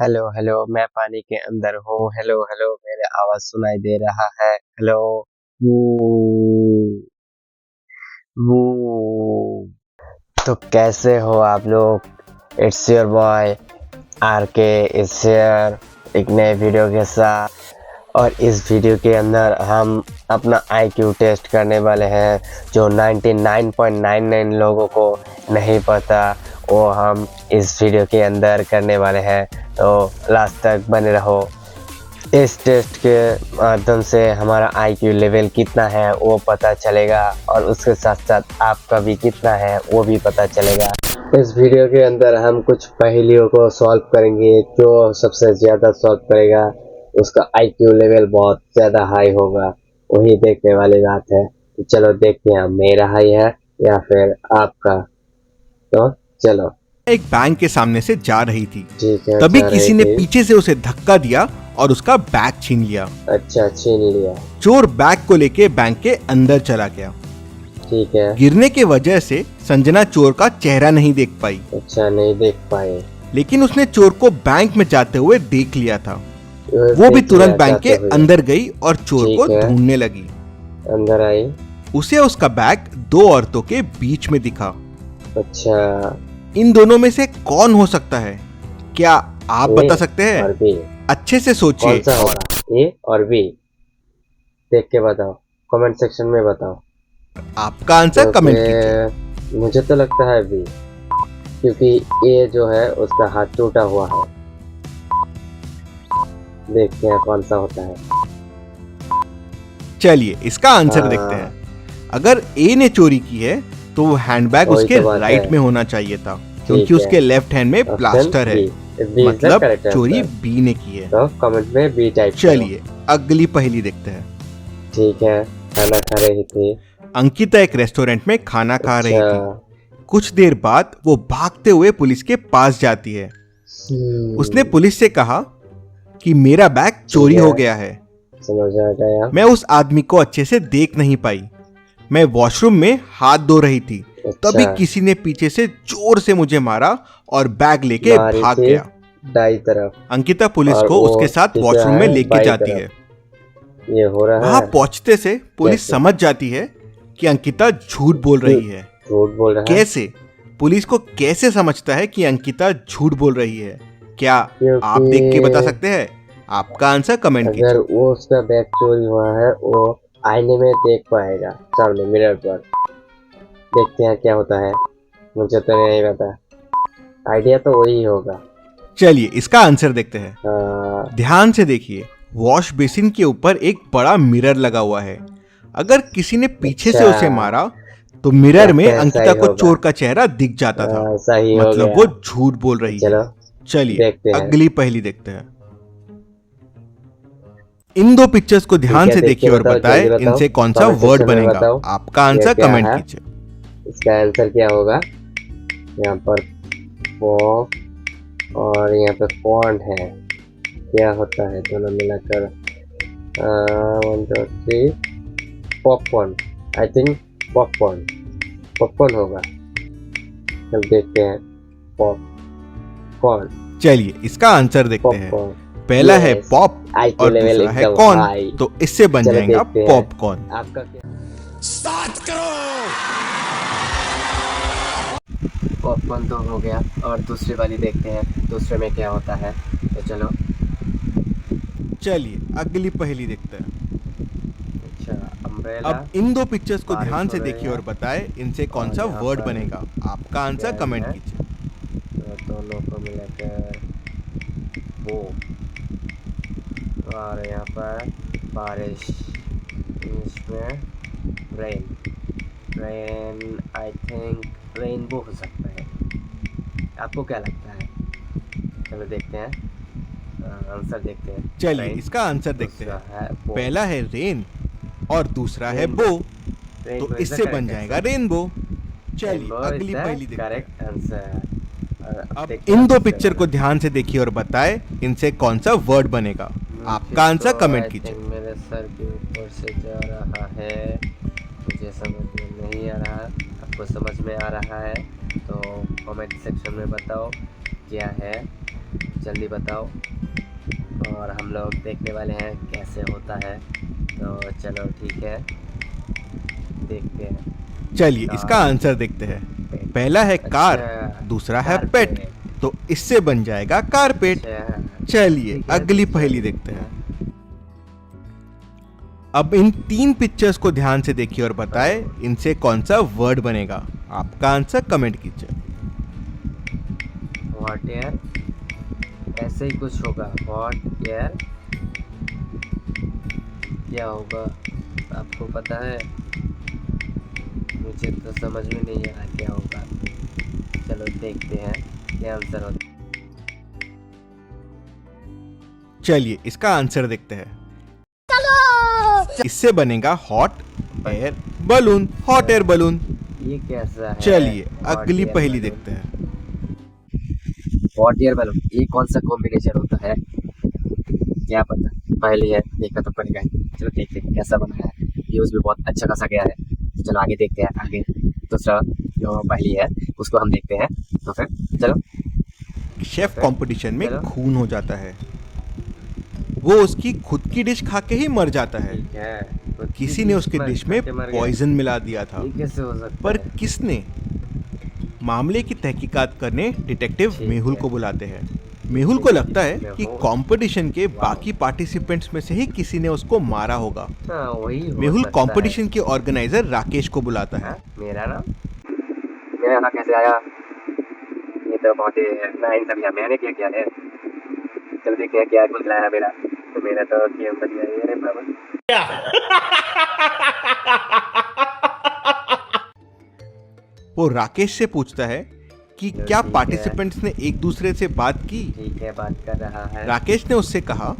Hello hello, मैं पानी के अंदर हूँ। हेलो हेलो, मेरे आवाज सुनाई दे रहा है। हेलो। वू वू। तो कैसे हो आप लोग? इट्स योर बॉय आर के इज हियर, एक नए वीडियो के साथ। और इस वीडियो के अंदर हम अपना IQ टेस्ट करने वाले हैं, जो 99.99 लोगों को नहीं पता, वो हम इस वीडियो के अंदर करने वाले हैं। तो लास्ट तक बने रहो। इस टेस्ट के माध्यम से हमारा IQ लेवल कितना है वो पता चलेगा, और उसके साथ साथ आपका भी कितना है वो भी पता चलेगा। इस वीडियो के अंदर हम कुछ पहेलियों को सॉल्व करेंगे। जो सबसे ज़्यादा सॉल्व करेगा उसका IQ लेवल बहुत ज़्यादा हाई होगा, वही देखने वाली बात है। तो चलो देखते हैं मेरा हाई है या फिर आपका। तो चलो। एक बैंक के सामने से जा रही थी। ठीक है, तभी जा रही किसी ने थी। पीछे से उसे धक्का दिया और उसका बैग छीन लिया। अच्छा, छीन लिया। चोर बैग को लेके बैंक के अंदर चला गया। ठीक है। गिरने की वजह से संजना चोर का चेहरा नहीं देख पाई। अच्छा, नहीं देख पाए। लेकिन उसने चोर को बैंक में जाते हुए देख लिया था। वो देख भी लिया तुरंत बैंक के जाते हुए। अंदर गई और चोर ठीक को है। ढूंढने लगी। अंदर आई। उसे उसका बैग दो औरतों के बीच में दिखा। अच्छा। इन दोनों में से कौन हो सकता है? क्या आप ए बता सकते हैं? और बी। अच्छे से कौन सोचिए सा और होगा? ए और बी। देख के बताओ, कमेंट सेक्शन में बताओ। आपका आंसर कमेंट कीजिए। क्योंकि मुझे तो लगता है बी, क्योंकि ए जो है उसका हाथ टूटा हुआ है। देखते हैं कौन सा होता है। चलिए इसका आंसर देखते हाँ, हैं। अगर ए ने चोरी की है तो वो हैंडबैग वही उसके तो बात राइट है। में होना चाहिए था, ठीक क्योंकि है। उसके लेफ्ट हैंड में ऑप्शन प्लास्टर है। बी। बी इज द मतलब करेक्ट चोरी आंसर। बी ने की है। तो कमेंट में बी टाइप करो। चलिए अगली पहेली देखते हैं। ठीक है। खाना खा रही थी। अंकिता एक रेस्टोरेंट में खाना खा रही थी। अच्छा। कुछ देर बाद वो भागते हुए पुलिस के पास जाती है। उसने पुलिस से कहा कि मेरा बैग चोरी ठीक हो है, गया है। समझ आ गया। मैं उस आदमी को अच्छे से देख नहीं पाई। मैं वॉशरूम में हाथ धो रही थी। तभी अच्छा। किसी ने पीछे से जोर से मुझे मारा और बैग लेके मारी भाग थी गया। दाई तरफ, अंकिता पुलिस और को वो उसके साथ दिख रहा वॉशरूम में है लेके बाई जाती तरफ। है। ये हो रहा वहां है पहुंचते से पुलिस कैसे? समझ जाती है कि अंकिता झूठ बोल रही है। झूठ बोल रहा है कैसे? पुलिस को कैसे समझता है कि अंकिता झूठ बोल रही है? क्या आप देख के बता क्योंकि सकते हैं? आपका आंसर कमेंट अगर कीजिए। वो उसका बैग चोरी हुआ है, वो आईने में देख पाएगा, सामने मिरर पर। देखते हैं क्या होता है। मुझे तो नहीं पता, आइडिया तो वही होगा। चलिए इसका आंसर देखते हैं। हाँ, ध्यान से देखिए, वॉश बेसिन के ऊपर एक बड़ा मिरर लगा हुआ है। अगर किसी ने पीछे से उसे अच्छा, मारा तो मिरर में लगता है अंकिता सही को होगा। चोर का चेहरा दिख जाता था। सही हो मतलब गया। वो झूठ बोल रही है। चलो चलिए देखते हैं। अगली पहेली देखते हैं। इन दो पिक्चर्स को ठीक ध्यान है, से देख के देखिए और बताओ, बताएं जल्दी बताओ। इनसे कौन सा कमेंट वर्ड सेक्शन में बनेगा। बताओ आपका ये आंसर क्या कमेंट है। कीजिए। इसका आंसर क्या होगा? यहाँ पर पॉप और यहाँ पे पॉन्ड है। क्या होता है दोनों मिलाकर? 1 2 3 popcorn. I think popcorn. Popcorn होगा। चल देखते हैं। पॉपकॉर्न। चलिए इसका आंसर देखते हैं। पॉपकॉर्न। पहला है यस, पॉप IQ और लेवल दूसरा है एकदम कॉर्न, हाई। तो इससे बन चलो जाएगा देखते हैं पॉपकॉर्न। आपका क्या। पॉपकॉर्न तो हो गया, और दूसरी वाली देखते हैं दूसरे में क्या होता है। तो चलो। चलिए अगली पहेली देखते हैं। अच्छा, अम्ब्रेला। अब इन दो पिक्चर्स को बारिश ध्यान हो से रही देखिए है, और बताएं इनसे कौन और सा यहाँ वर्ड पर बनेगा। आपका आंसर फैन कमेंट है, कीजिए। तो दोनों को मिलाकर वो। और यहाँ पर बारिश, इंग्लिश में rain. Rain, I think rainbow हो सकता है। आपको क्या लगता है? चलो देखते हैं, आंसर देखते हैं। चलिए रेन। इसका आंसर देखते दूसरा हैं। है बो। पहला है रेन और दूसरा है रेनबो। बो, तो रेनबो इज द इससे बन करेक्ट जाएगा आंसर। रेनबो। चलिए रेनबो इज अगली द पहेली देखते हैं। Correct answer. अब अब देखते इन हैं दो दूसरे पिक्चर वाला। को ध्यान से देखिए और बताएं इनसे कौन सा वर्ड बनेगा। मुझे आपका आंसर तो कमेंट आई कीजिए। थिंक मेरे सर के ऊपर से जा रहा है, मुझे समझ में नहीं आ रहा। आपको समझ में आ रहा है तो कमेंट सेक्शन में बताओ क्या है। जल्दी बताओ। और हम लोग देखने वाले हैं कैसे होता है। तो चलो ठीक है, देखते हैं। चलिए इसका आंसर देखते हैं। पहला है कार, अच्छा, दूसरा है पेट, कारपेट। तो इससे बन जाएगा कारपेट। अच्छा, चलिए ठीक है, अगली तो पहेली चलिए। देखते हैं। अब इन 3 पिक्चर्स को ध्यान से देखिए और बताएं इनसे कौन सा वर्ड बनेगा। आपका आंसर कमेंट कीजिए। हॉट एयर, ऐसे ही कुछ होगा। हॉट एयर क्या होगा, आपको पता है? मुझे तो समझ में नहीं आ रहा क्या होगा। चलो देखते हैं क्या आंसर होता है। चलिए इसका आंसर देखते हैं। इससे बनेगा hot air balloon, hot air balloon. ये कैसा है? चलिए हॉट अगली एयर पहेली बलून। देखते हैं। हॉट एयर बलून, ये कौन सा कॉम्बिनेशन होता है? क्या पता, पहले है देखना तो पड़ेगा। चलो देखते हैं कैसा बना है। व्यूज भी बहुत अच्छा खासा गया है। तो चलो आगे देखते हैं। आगे दूसरा जो पहली है उसको हम देखते हैं। तो फिर चलो। शेफ फिर कंपटीशन में चलो। खून हो जाता है। वो उसकी खुद की डिश खा के ही मर जाता है। ठीक है, तो किसी ने उसके डिश में पॉइजन मिला दिया था। ये कैसे हो सकता पर है? किसने? मामले की तहकीकात करने डिटेक्टिव ठीक मेहुल है। को बुलाते हैं। मेहुल को लगता है कि मेहुल। कंपटीशन के बाकी पार्टिसिपेंट्स में से ही किसी ने उसको मारा होगा। हाँ, वही हो मेहुल सकता है। कंपटीशन के ऑर्गेनाइजर राकेश को बुलाता है। हाँ, मेरा नाम, मेरा यहाँ कैसे आया? ये तो बहुत ही नाइंसाफी है। मैंने क्या किया है? चलो देखते हैं क्या कुछ लाया मेरा। तो मेरा तो गेम बन गया है। अरे बाबा। वो राकेश से पूछता है कि चलो क्या ठीक है। पार्टिसिपेंट्स ने एक दूसरे से बात की। ठीक है, बात कर रहा है। राकेश ने उससे कहा,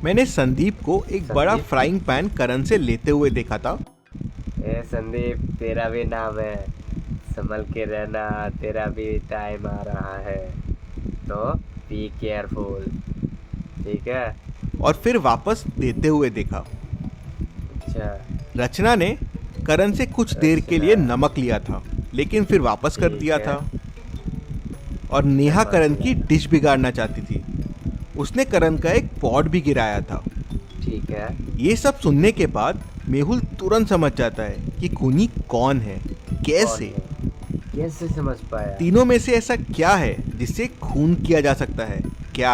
मैंने संदीप को एक बड़ा संदीप? फ्राइंग पैन करण से लेते हुए देखा था। ए संदीप, तेरा भी नाम है, संभल के रहना, तेरा भी टाइम आ रहा है। तो बी केयरफुल, ठीक है? और फिर वापस देते हुए देखा। अच्छा, रचना ने करण से कुछ देर के लिए नमक लिया था, लेकिन फिर वापस कर ठीक दिया है। था। और नेहा करण की डिश बिगाड़ना चाहती थी। उसने करण का एक पॉट भी गिराया था। ठीक है। ये सब सुनने के बाद मेहुल तुरंत समझ जाता है कि खूनी कौन है, कैसे। कौन है? कैसे समझ पाया? तीनों में से ऐसा क्या है जिससे खून किया जा सकता है? क्या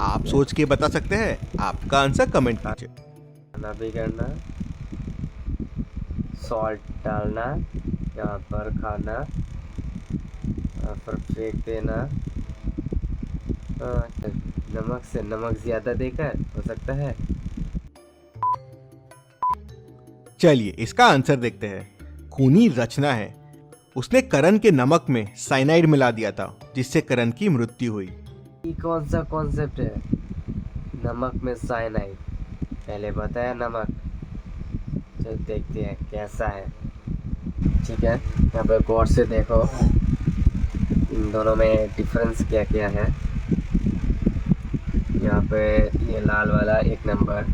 आप सोच के बता सकते हैं? आपका आंसर कमेंट कीजिए। खाना बिगड़ना, सॉल्ट डालना, यहाँ पर खाना, यहाँ पर फेंक देना। नमक से, नमक ज्यादा देकर हो सकता है। चलिए इसका आंसर देखते हैं। खूनी रचना है। उसने करण के नमक में साइनाइड मिला दिया था, जिससे करण की मृत्यु हुई। ये कौन सा कॉन्सेप्ट है? नमक में साइनाइड, पहले बताया नमक। चल देखते हैं कैसा है। ठीक है, यहाँ पर गौर से देखो, इन दोनों में डिफरेंस क्या क्या है। यहाँ पे ये लाल वाला 1 नंबर,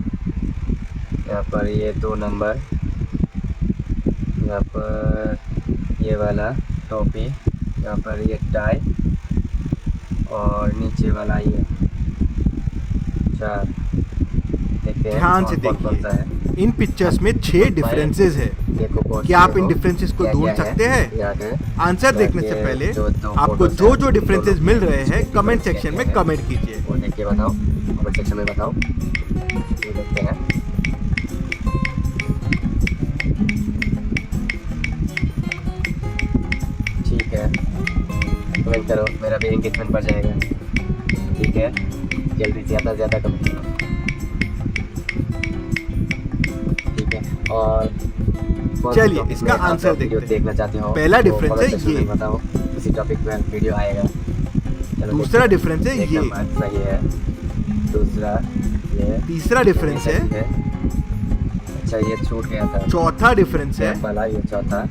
यहाँ पर ये 2 नंबर, यहाँ पर ये वाला टोपी, यहाँ पर ये टाई, और नीचे वाला ये 4। देखते हैं ध्यान से कौन कौन सा है। देखिए, इन पिक्चर्स में 6 डिफरेंसेस है। देखो गौर से क्या आप इन देखो, डिफरेंसेस को क्या ढूंढ क्या है सकते हैं? यहाँ पे। आंसर देखने से ये पहले जो दो आपको photos जो हैं, जो डिफरेंसेस दोनों मिल रहे हैं difference कमेंट क्या सेक्शन में क्या है, कमेंट कीजिए। वो देख के बताओ, कमेंट सेक्शन में बताओ। ये देखते हैं। ठीक है, कमेंट करो, मेरा भी एंगेजमेंट बढ़ जाएगा। ठीक है, जल्दी ज़्यादा से ज़्यादा कमेंट करो। ठीक है, और चलिए, इसका आंसर वीडियो देखते हैं। देखना चाहते हो पहला तो difference comment है section ये। में बताओ, इसी टॉपिक पे वीडियो आएगा। चलो दूसरा देखते हैं। difference है एक ये। नंबर सही है। दूसरा ये। तीसरा डिफरेंस है। सही अच्छा, ये छूट गया था। चौथा डिफरेंस है। वाला ये चौथा।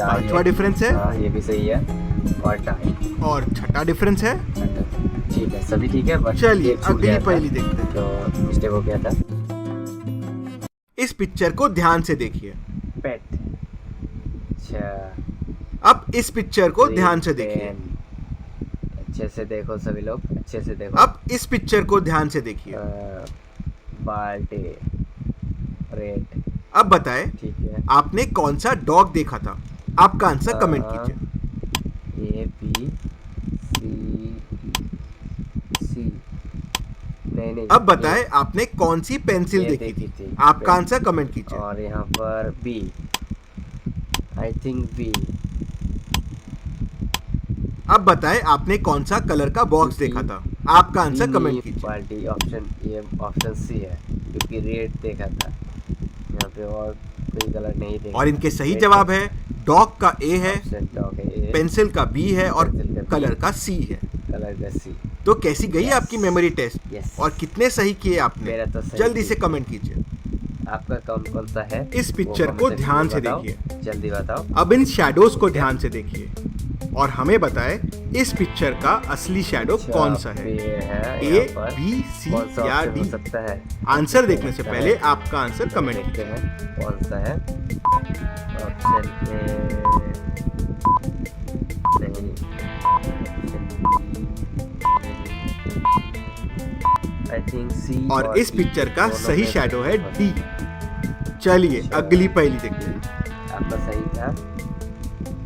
पांचवा डिफरेंस है। हाँ, ये भी सही है। और टाई। और छठा डिफरेंस है। ठीक है, सभी ठीक है, बट चलिए एक छूट अगली गया था, पहेली देखते हैं। तो मिस्टेक हो गया था। इस पिक्चर को ध्यान से देखिए। पेट। अच्छा, अब इस पिक्चर को ध्यान से देखिए। अच्छे से देखो सभी लोग, अच्छे से देखो। अब इस पिक्चर को ध्यान से देखिए। बाल्टी रेड। अब बताएं ठीक है, आपने कौन सा डॉग देखा था? आपका आंसर कमेंट कीजिए। A B C नहीं। अब बताएं आपने कौन सी पेंसिल ये देखी थी? आपका पेन। आंसर कमेंट कीजिए। और यहाँ पर B, आई थिंक B। अब बताएं आपने कौन सा कलर का बॉक्स देखा था? आपका आंसर कमेंट कीजिए। बाल्टी ऑप्शन सी है, क्योंकि रेड देखा था। यहाँ पे और कोई कलर नहीं देखा। और इनके सही जवाब है डॉग का ए है, डॉग है A, पेंसिल का बी है और पेंसिल का B, कलर का सी है। कलर का C। तो कैसी गई Yes. आपकी मेमोरी टेस्ट? Yes. और कितने सही किए आपने? मेरा तो सही जल्दी थी। से कमेंट कीजिए। आपका कौन सा है? इस वो पिक्चर comment को section ध्यान में से बताओ, देखिए। जल्दी बताओ। अब इन शैडोज को ध्यान से देखिए और हमें बताएं इस पिक्चर का असली शैडो कौन सा है? ए, बी, सी या डी? सकता है। आंसर देखने से पहले आपका आंसर कमेंट देखते कीजिए। हैं कौन सा है। ऑप्शन आई थिंक सी। और इस पिक्चर का सही शैडो है डी। चलिए अगली पहेली देखते हैं। आपका सही था।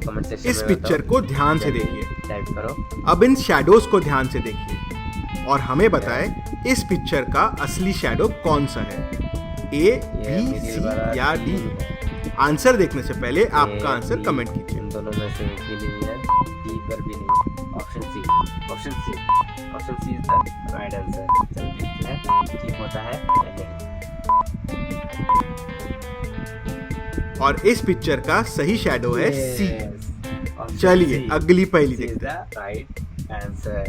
कमेंट सेक्शन इस पिक्चर को ध्यान से देखिए। टाइप करो। अब इन शैडोज को ध्यान से देखिए और हमें बताएं इस पिक्चर का असली शैडो कौन सा है? ए, बी, सी या डी? आंसर देखने से पहले आपका आंसर कमेंट कीजिए। इन दोनों में से एक भी नहीं है, डी पर भी नहीं। Option C is the right answer. चल देखते हैं ठीक होता है या नहीं। और इस पिक्चर का सही शैडो है सी। चलिए अगली पहेली देखते हैं। Right answer.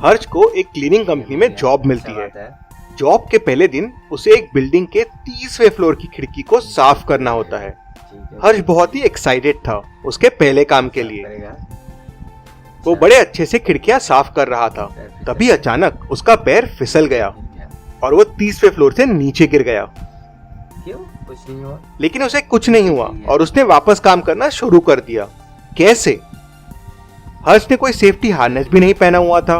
हर्ष को एक क्लीनिंग कंपनी में जॉब मिलती है। जॉब के पहले दिन उसे एक बिल्डिंग के 30वें फ्लोर की खिड़की को साफ करना होता है। हर्ष बहुत ही एक्साइटेड था उसके पहले काम के लिए। वो बड़े अच्छे से खिड़कियां साफ कर रहा था, तभी अचानक उसका पैर फिसल गया और वो 30वें फ्लोर से नीचे गिर गया। क्यों? कुछ नहीं हुआ। लेकिन उसे कुछ नहीं हुआ और उसने वापस काम करना शुरू कर दिया। कैसे? हर्ष ने कोई सेफ्टी हार्नेस भी नहीं पहना हुआ था।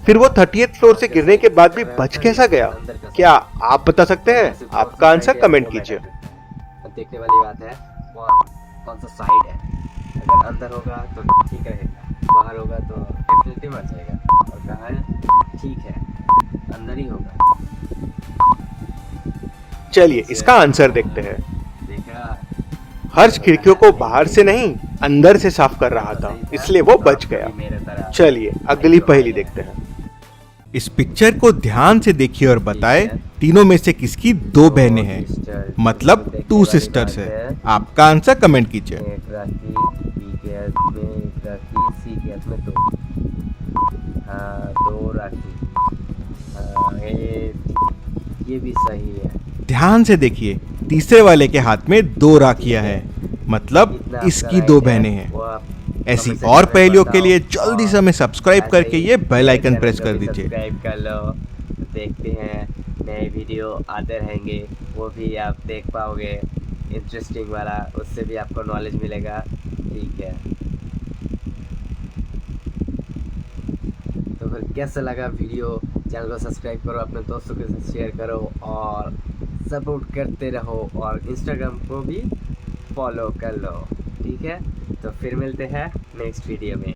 फिर वो 30th फ्लोर से गिरने के बाद भी बच कैसा गया? क्या आप बता सकते हैं? आपका आंसर कमेंट कीजिए। देखने वाली बात है कौन सा साइड है। अगर अंदर होगा तो ठीक रहेगा, बाहर होगा तो डेफिनेटली मर जाएगा। और कहाँ है? ठीक है, अंदर ही होगा। चलिए इसका आंसर देखते हैं। देखा, हर्ष खिड़कियों को बाहर से नहीं अंदर से साफ कर रहा था, इसलिए वो बच गया। चलिए अगली पहेली देखते हैं। इस पिक्चर को ध्यान से देखिए और बताएं तीनों में से किसकी दो बहनें हैं, मतलब 2 सिस्टर्स है। आपका आंसर कमेंट कीजिए। एक राखी बी के हाथ में, एक राखी सी के हाथ में। दो राखी। ये भी सही है। ध्यान से देखिए तीसरे वाले के हाथ में 2 राखियां हैं, मतलब इसकी 2 बहनें हैं। ऐसी और पहेलियों के लिए जल्दी से हमें सब्सक्राइब करके ये बेल आइकन प्रेस कर दीजिए। सब्सक्राइब कर लो, देखते हैं नए वीडियो आते रहेंगे, वो भी आप देख पाओगे। इंटरेस्टिंग वाला, उससे भी आपको नॉलेज मिलेगा। ठीक है, तो फिर कैसा लगा वीडियो? चैनल को सब्सक्राइब करो, अपने दोस्तों के साथ शेयर करो और सपोर्ट करते रहो। और इंस्टाग्राम को भी फॉलो कर लो। ठीक है, तो फिर मिलते हैं नेक्स्ट वीडियो में।